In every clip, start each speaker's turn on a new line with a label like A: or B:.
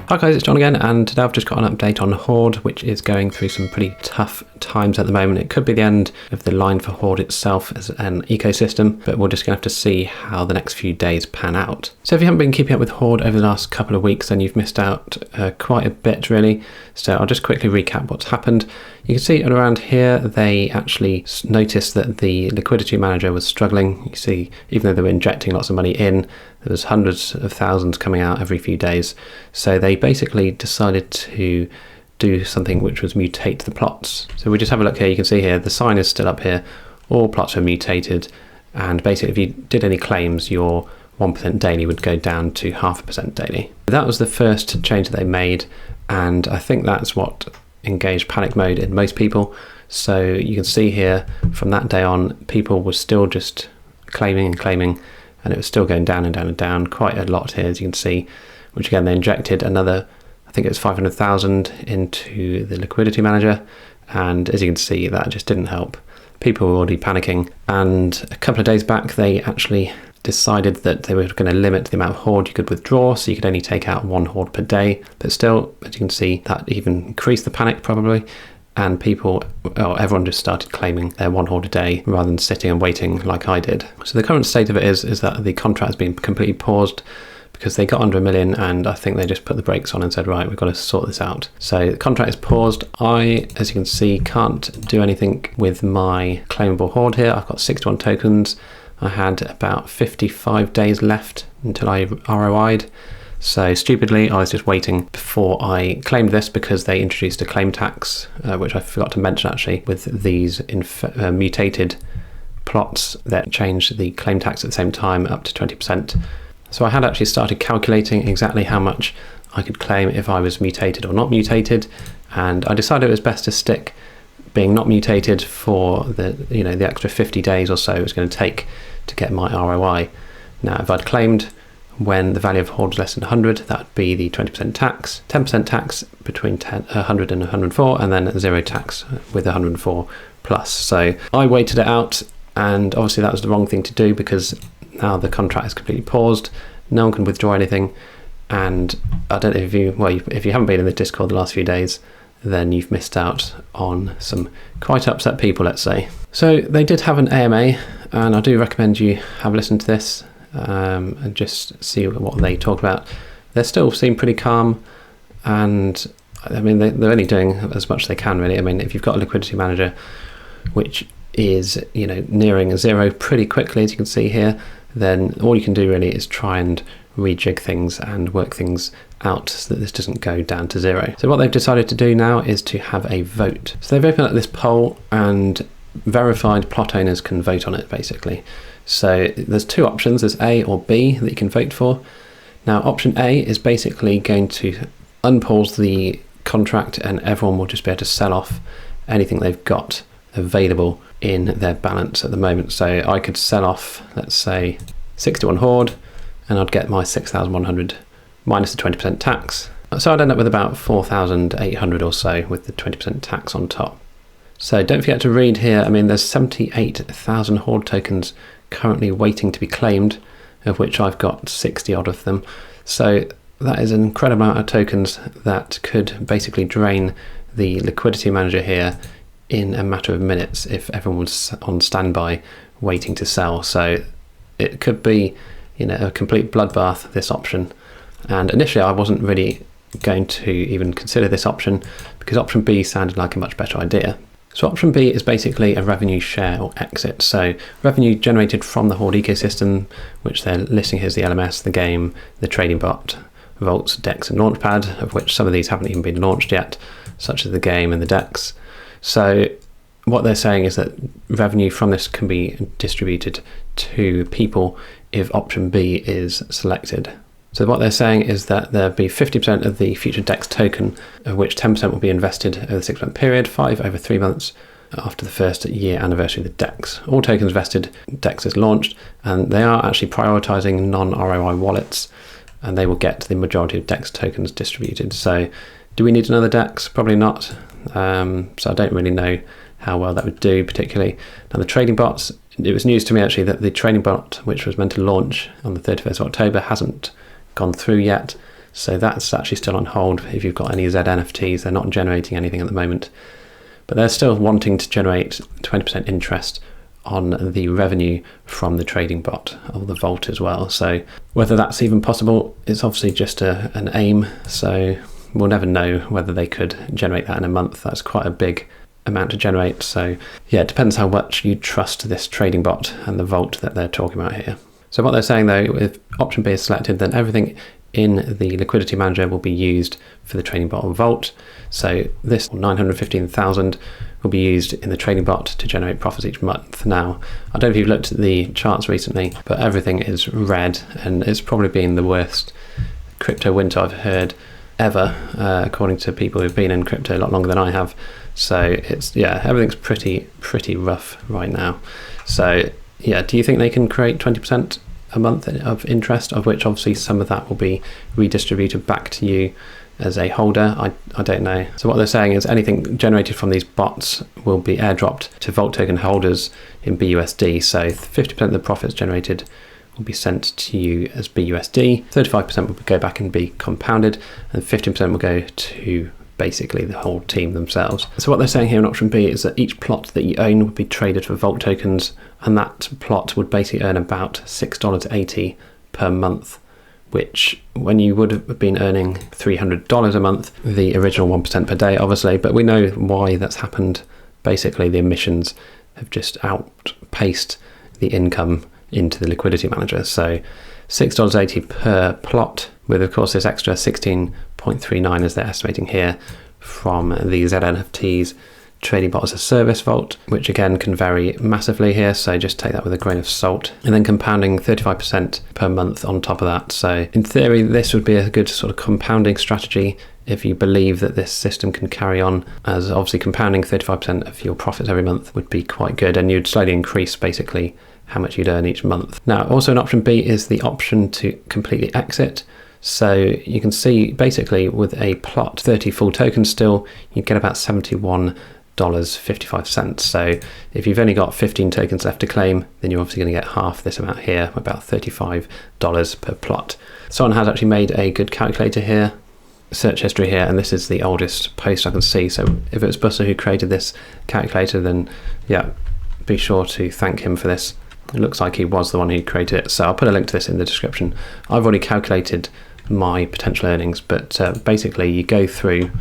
A: Hi guys, it's John again, and today I've just got an update on Horde, which is going through some pretty tough times at the moment. It could be the end of the line for Horde itself as an ecosystem, but we're just going to have to see how the next few days pan out. So if you haven't been keeping up with Horde over the last couple of weeks, then you've missed out quite a bit really. So I'll just quickly recap what's happened. You can see around here, they actually noticed that the liquidity manager was struggling. You see, even though they were injecting lots of money in, there was hundreds of thousands coming out every few days. So they basically decided to do something which was mutate the plots. So we just have a look here. You can see here, the sign is still up here. All plots are mutated. And basically, if you did any claims, your 1% daily would go down to 0.5% daily. That was the first change that they made. And I think that's what engaged panic mode in most people. So you can see here, from that day on, people were still just claiming and claiming, and it was still going down and down and down quite a lot here, as you can see, which again, they injected another, I think it was 500,000 into the liquidity manager. And as you can see, that just didn't help. People were already panicking. And a couple of days back, they actually decided that they were going to limit the amount of Horde you could withdraw, so you could only take out 1 Horde per day. But still, as you can see, that even increased the panic probably. And everyone just started claiming their 1 Horde a day rather than sitting and waiting like I did. So the current state of it is that the contract has been completely paused because they got under 1 million, and I think they just put the brakes on and said, right, we've got to sort this out. So the contract is paused. I, as you can see, can't do anything with my claimable Horde here. I've got 61 tokens. I had about 55 days left until I ROI'd. So stupidly, I was just waiting before I claimed this because they introduced a claim tax, which I forgot to mention actually, with these mutated plots that changed the claim tax at the same time up to 20%. So I had actually started calculating exactly how much I could claim if I was mutated or not mutated, and I decided it was best to stick being not mutated for the extra 50 days or so it was going to take to get my ROI. Now, if I'd claimed when the value of Horde is less than 100, that would be the 20% tax, 10% tax between 100 and 104, and then 0 tax with 104 plus. So I waited it out, and obviously that was the wrong thing to do because now the contract is completely paused. No one can withdraw anything, and I don't know if you haven't been in the Discord the last few days, then you've missed out on some quite upset people, let's say. So they did have an AMA, and I do recommend you have a listen to this and just see what they talk about. They still seem pretty calm, and I mean they're only doing as much as they can really. I mean, if you've got a liquidity manager which is nearing a 0 pretty quickly, as you can see here, then all you can do really is try and rejig things and work things out so that this doesn't go down to 0. So what they've decided to do now is to have a vote. So they've opened up this poll, and verified plot owners can vote on it basically. So there's 2 options, there's A or B that you can vote for. Now option A is basically going to unpause the contract, and everyone will just be able to sell off anything they've got available in their balance at the moment. So I could sell off, let's say, 61 Horde, and I'd get my 6,100 minus the 20% tax. So I'd end up with about 4,800 or so with the 20% tax on top. So don't forget to read here. I mean, there's 78,000 Horde tokens currently waiting to be claimed, of which I've got 60 odd of them. So that is an incredible amount of tokens that could basically drain the liquidity manager here in a matter of minutes if everyone was on standby waiting to sell. So it could be a complete bloodbath, this option. And initially I wasn't really going to even consider this option because option B sounded like a much better idea. So option B is basically a revenue share or exit. So revenue generated from the Horde ecosystem, which they're listing here as the LMS, the game, the trading bot, vaults, DEX and Launchpad, of which some of these haven't even been launched yet, such as the game and the DEX. So what they're saying is that revenue from this can be distributed to people if option B is selected. So what they're saying is that there'll be 50% of the future DEX token, of which 10% will be invested over the 6-month period, 5 over 3 months after the first year anniversary of the DEX. All tokens vested, DEX is launched, and they are actually prioritizing non-ROI wallets, and they will get the majority of DEX tokens distributed. So do we need another DEX? Probably not. So I don't really know how well that would do particularly. Now the trading bots, it was news to me actually that the trading bot, which was meant to launch on the 31st of October, hasn't gone through yet. So that's actually still on hold. If you've got any ZNFTs, they're not generating anything at the moment, but they're still wanting to generate 20% interest on the revenue from the trading bot or the vault as well. So whether that's even possible, it's obviously just an aim. So we'll never know whether they could generate that in a month. That's quite a big amount to generate. So yeah, it depends how much you trust this trading bot and the vault that they're talking about here. So what they're saying though, if option B is selected, then everything in the liquidity manager will be used for the trading bot or vault. So this 915,000 will be used in the trading bot to generate profits each month. Now, I don't know if you've looked at the charts recently, but everything is red, and it's probably been the worst crypto winter I've heard ever, according to people who've been in crypto a lot longer than I have. So it's, yeah, everything's pretty rough right now. So yeah, do you think they can create 20% a month of interest, of which obviously some of that will be redistributed back to you as a holder? I don't know. So what they're saying is anything generated from these bots will be airdropped to Vault token holders in BUSD. So 50% of the profits generated will be sent to you as BUSD, 35% will go back and be compounded, and 15% will go to basically the whole team themselves. So what they're saying here in option B is that each plot that you own would be traded for Vault tokens, and that plot would basically earn about $6.80 per month, which when you would have been earning $300 a month, the original 1% per day obviously, but we know why that's happened. Basically the emissions have just outpaced the income into the liquidity manager. So $6.80 per plot, with of course this extra 16.39 as they're estimating here from the ZNFTs trading bot as a service vault, which again can vary massively here, so just take that with a grain of salt. And then compounding 35% per month on top of that. So in theory this would be a good sort of compounding strategy if you believe that this system can carry on, as obviously compounding 35% of your profits every month would be quite good, and you'd slowly increase basically how much you'd earn each month. Now also in option B is the option to completely exit. So you can see basically with a plot 30 full tokens still, you get about $71.55. So if you've only got 15 tokens left to claim, then you're obviously going to get half this amount here, about $35 per plot. Someone has actually made a good calculator here, search history here, and this is the oldest post I can see. So if it was Buster who created this calculator, then yeah, be sure to thank him for this. It looks like he was the one who created it, so I'll put a link to this in the description. I've already calculated my potential earnings, but basically you go through,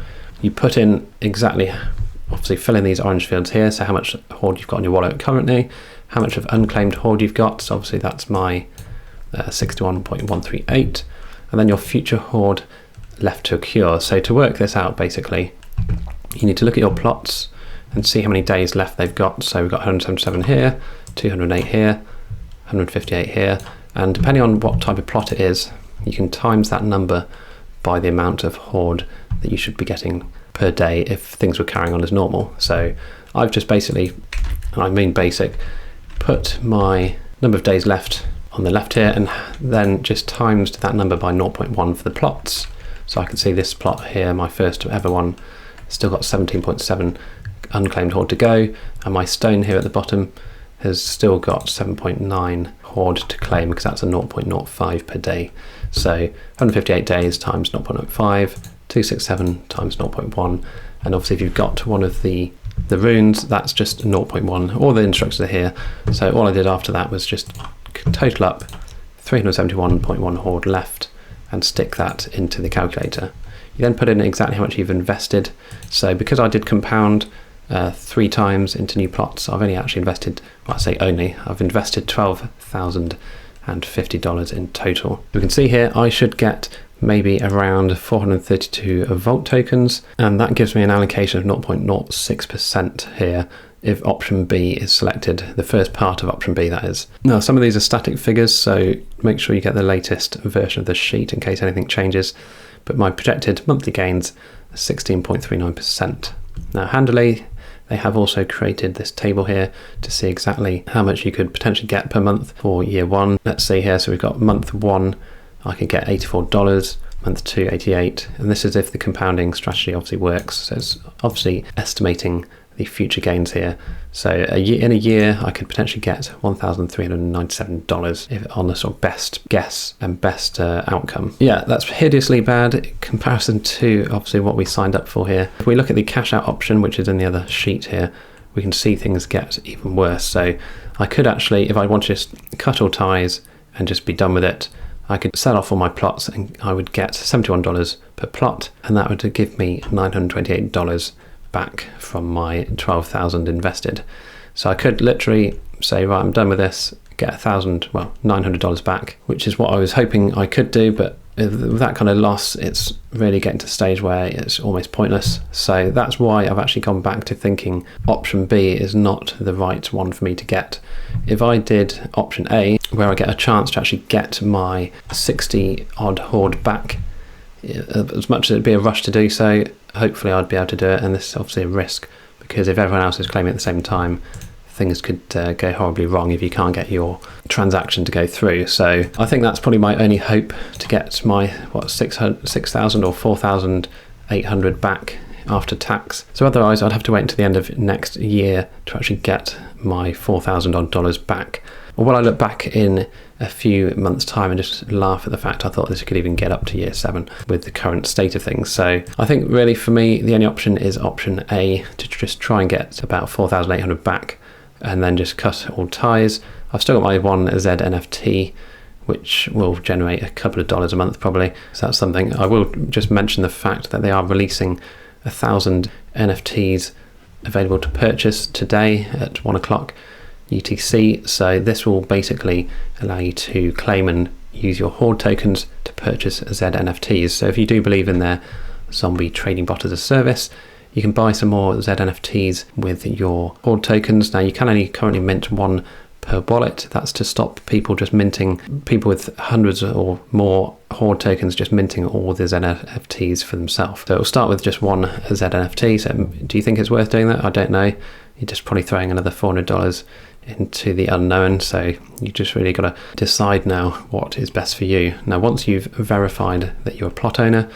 A: you put in exactly, obviously fill in these orange fields here, so how much Horde you've got on your wallet currently, how much of unclaimed Horde you've got, so obviously that's my 61.138, and then your future Horde left to accrue. So to work this out, basically you need to look at your plots and see how many days left they've got. So we've got 177 here, 208 here, 158 here, and depending on what type of plot it is, you can times that number by the amount of Horde that you should be getting per day if things were carrying on as normal. So I've just basically, and I mean basic, put my number of days left on the left here and then just times that number by 0.1 for the plots. So I can see this plot here, my first ever one, still got 17.7 unclaimed Horde to go, and my stone here at the bottom has still got 7.9 Horde to claim, because that's a 0.05 per day. So 158 days times 0.05, 267 times 0.1, and obviously if you've got one of the runes, that's just 0.1. All the instructions are here, so all I did after that was just total up 371.1 Horde left and stick that into the calculator. You then put in exactly how much you've invested. So because I did compound 3 times into new plots, I've only actually invested, well, I say only, I've invested $12,050 in total. You can see here I should get maybe around 432 Vault tokens, and that gives me an allocation of 0.06% here if option B is selected, the first part of option B that is. Now some of these are static figures, so make sure you get the latest version of the sheet in case anything changes, but my projected monthly gains are 16.39%. Now handily, they have also created this table here to see exactly how much you could potentially get per month for year 1. Let's see here, so we've got month 1, I could get $84, month 2, $88, and this is if the compounding strategy obviously works. So it's obviously estimating the future gains here. So in a year, I could potentially get $1,397 if on the sort of best guess and best outcome. Yeah, that's hideously bad in comparison to obviously what we signed up for here. If we look at the cash out option, which is in the other sheet here, we can see things get even worse. So I could actually, if I want to just cut all ties and just be done with it, I could sell off all my plots and I would get $71 per plot, and that would give me $928 back from my 12,000 invested. So I could literally say, right, I'm done with this, get $900 back, which is what I was hoping I could do, but with that kind of loss, it's really getting to the stage where it's almost pointless. So that's why I've actually gone back to thinking option B is not the right one for me to get. If I did option A, where I get a chance to actually get my 60 odd horde back, as much as it'd be a rush to do so, hopefully I'd be able to do it. And this is obviously a risk, because if everyone else is claiming at the same time, things could go horribly wrong if you can't get your transaction to go through. So I think that's probably my only hope to get my 6,000 or 4,800 back after tax. So otherwise I'd have to wait until the end of next year to actually get my $4,000 odd back. Or will I look back in a few months' time and just laugh at the fact I thought this could even get up to year 7 with the current state of things? So I think really for me the only option is option A, to just try and get about 4,800 back and then just cut all ties. I've still got my one ZNFT, which will generate a couple of dollars a month probably. So that's something. I will just mention the fact that they are releasing 1,000 NFTs available to purchase today at 1 o'clock UTC. So this will basically allow you to claim and use your Horde tokens to purchase ZNFTs. So if you do believe in their zombie trading bot as a service, you can buy some more ZNFTs with your Horde tokens. Now you can only currently mint one per wallet. That's to stop people just minting, people with hundreds or more Horde tokens just minting all the ZNFTs for themselves. So it'll start with just one ZNFT. So do you think it's worth doing that? I don't know. You're just probably throwing another $400 into the unknown. So you just really got to decide now what is best for you. Now, once you've verified that you're a plot owner,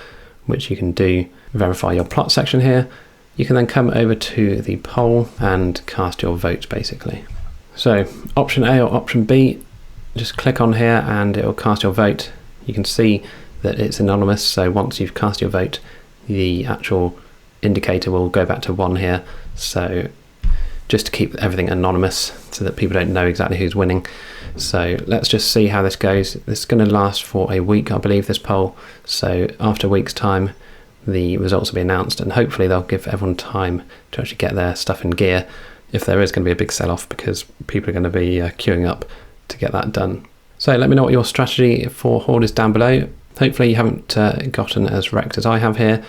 A: which you can do, verify your plot section here, you can then come over to the poll and cast your vote basically. So option A or option B, just click on here and it will cast your vote. You can see that it's anonymous, so once you've cast your vote, the actual indicator will go back to 1 here. So just to keep everything anonymous so that people don't know exactly who's winning. So let's just see how this goes. This is going to last for a week, I believe, this poll. So after a week's time, the results will be announced, and hopefully they'll give everyone time to actually get their stuff in gear if there is going to be a big sell-off, because people are going to be queuing up to get that done. So let me know what your strategy for Horde is down below. Hopefully you haven't gotten as wrecked as I have here,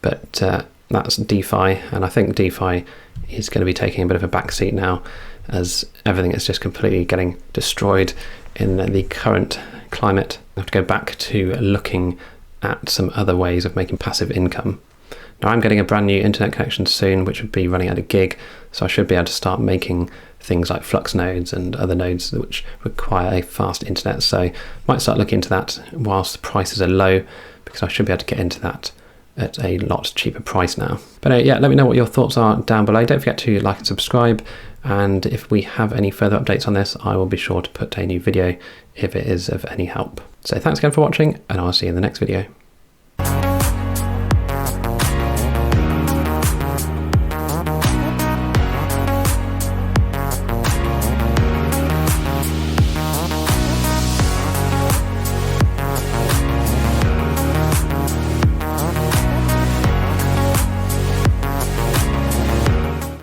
A: but that's DeFi, and I think DeFi is going to be taking a bit of a backseat now, as everything is just completely getting destroyed in the current climate. I have to go back to looking at some other ways of making passive income. Now I'm getting a brand new internet connection soon, which would be running at a gig, so I should be able to start making things like Flux nodes and other nodes which require a fast internet. So I might start looking into that whilst the prices are low, because I should be able to get into that at a lot cheaper price now. But yeah, let me know what your thoughts are down below. Don't forget to like and subscribe, and if we have any further updates on this, I will be sure to put a new video if it is of any help. So thanks again for watching, and I'll see you in the next video.